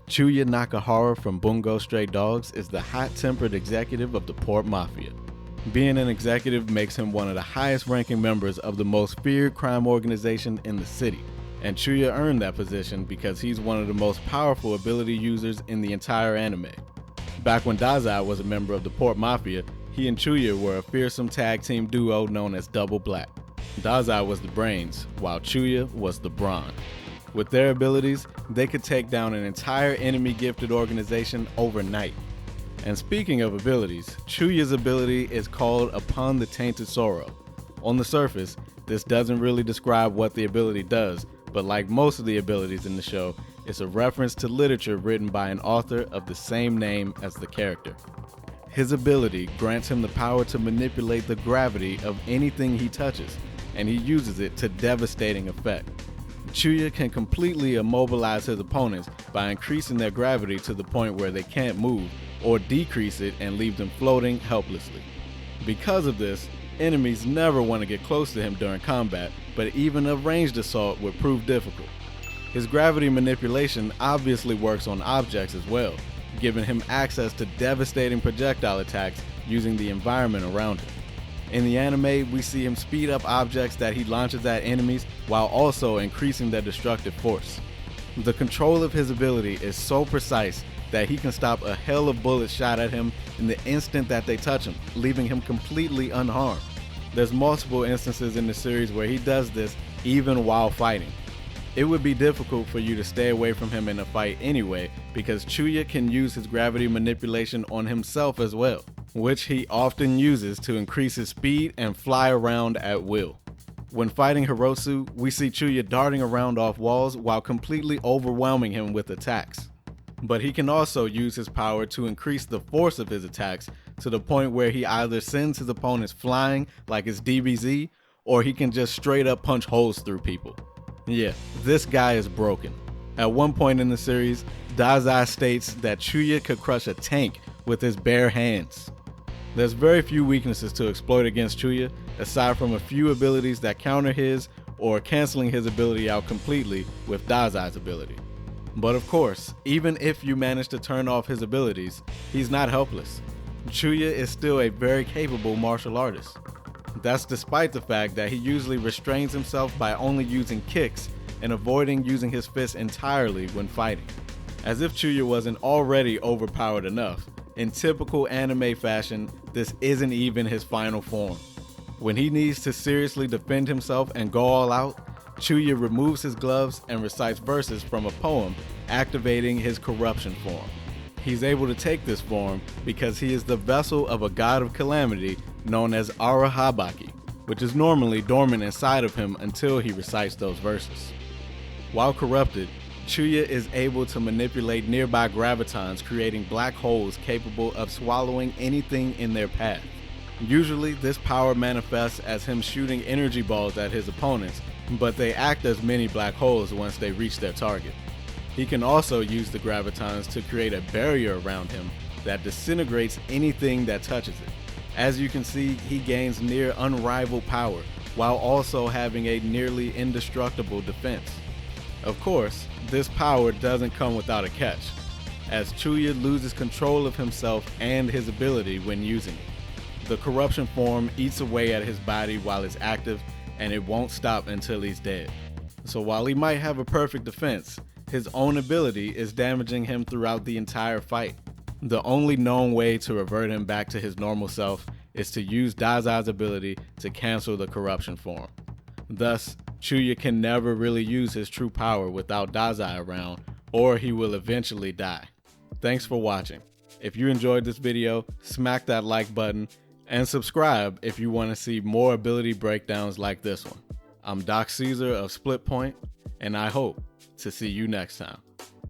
Chuuya Nakahara from Bungou Stray Dogs is the hot-tempered executive of the Port Mafia. Being an executive makes him one of the highest-ranking members of the most feared crime organization in the city, and Chuuya earned that position because he's one of the most powerful ability users in the entire anime. Back when Dazai was a member of the Port Mafia, he and Chuuya were a fearsome tag team duo known as Double Black. Dazai was the brains, while Chuuya was the brawn. With their abilities, they could take down an entire enemy-gifted organization overnight. And speaking of abilities, Chuuya's ability is called Upon the Tainted Sorrow. On the surface, this doesn't really describe what the ability does, but like most of the abilities in the show, it's a reference to literature written by an author of the same name as the character. His ability grants him the power to manipulate the gravity of anything he touches, and he uses it to devastating effect. Chuuya can completely immobilize his opponents by increasing their gravity to the point where they can't move, or decrease it and leave them floating helplessly. Because of this, enemies never want to get close to him during combat, but even a ranged assault would prove difficult. His gravity manipulation obviously works on objects as well, giving him access to devastating projectile attacks using the environment around him. In the anime, we see him speed up objects that he launches at enemies while also increasing their destructive force. The control of his ability is so precise that he can stop a hail of bullets shot at him in the instant that they touch him, leaving him completely unharmed. There's multiple instances in the series where he does this even while fighting. It would be difficult for you to stay away from him in a fight anyway, because Chuuya can use his gravity manipulation on himself as well, which he often uses to increase his speed and fly around at will. When fighting Hirotsu, we see Chuuya darting around off walls while completely overwhelming him with attacks. But he can also use his power to increase the force of his attacks to the point where he either sends his opponents flying like it's DBZ, or he can just straight up punch holes through people. Yeah, this guy is broken. At one point in the series, Dazai states that Chuuya could crush a tank with his bare hands. There's very few weaknesses to exploit against Chuuya, aside from a few abilities that counter his or canceling his ability out completely with Dazai's ability. But of course, even if you manage to turn off his abilities, he's not helpless. Chuuya is still a very capable martial artist. That's despite the fact that he usually restrains himself by only using kicks and avoiding using his fists entirely when fighting. As if Chuuya wasn't already overpowered enough, in typical anime fashion, this isn't even his final form. When he needs to seriously defend himself and go all out, Chuuya removes his gloves and recites verses from a poem, activating his corruption form. He's able to take this form because he is the vessel of a god of calamity known as Arahabaki, which is normally dormant inside of him until he recites those verses. While corrupted, Chuuya is able to manipulate nearby gravitons, creating black holes capable of swallowing anything in their path. Usually, this power manifests as him shooting energy balls at his opponents, but they act as mini black holes once they reach their target. He can also use the gravitons to create a barrier around him that disintegrates anything that touches it. As you can see, he gains near unrivaled power, while also having a nearly indestructible defense. Of course, this power doesn't come without a catch, as Chuuya loses control of himself and his ability when using it. The corruption form eats away at his body while it's active, and it won't stop until he's dead. So while he might have a perfect defense, his own ability is damaging him throughout the entire fight. The only known way to revert him back to his normal self is to use Dazai's ability to cancel the corruption form. Thus, Chuuya can never really use his true power without Dazai around, or he will eventually die. Thanks for watching. If you enjoyed this video, smack that like button, and subscribe if you want to see more ability breakdowns like this one. I'm Doc Caesar of Split Point, and I hope to see you next time.